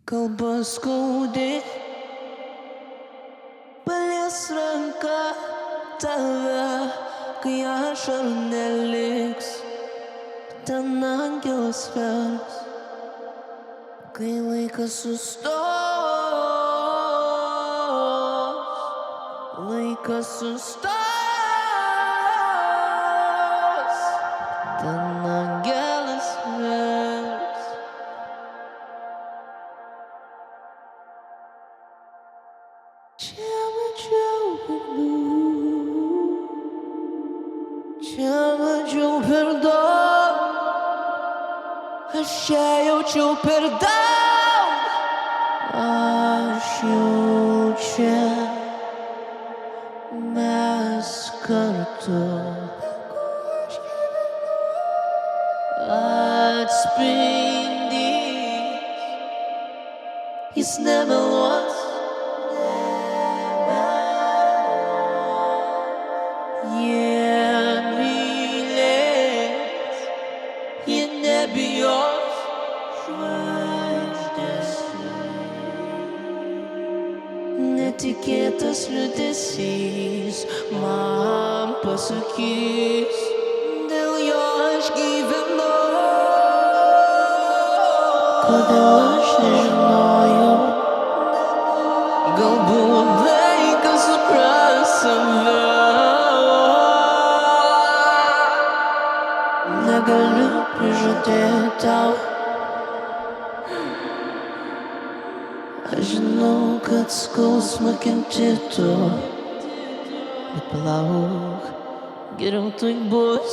Kalba skaudi, palies ranka tave, kai ašarų neliks, ten angelas verks, kai laikas sustos, laikas sustos, ten angelas verks. Čia mačiau per daug, čia mačiau per daug, aš čia jaučiau per daug, aš jau čia, mes kartu atspindys, jis nemeluos. Jie mylės, jie nebijos žvaigždės. Netikėtas liūdesys man pasakys, dėl jo aš gyvenu. Kodėl aš nežinojau, galbūt laikas supras save. Negaliu prižadėti tau, aš žinau, kad skausmą kenti tu, bet palauk, geriau tuoj bus.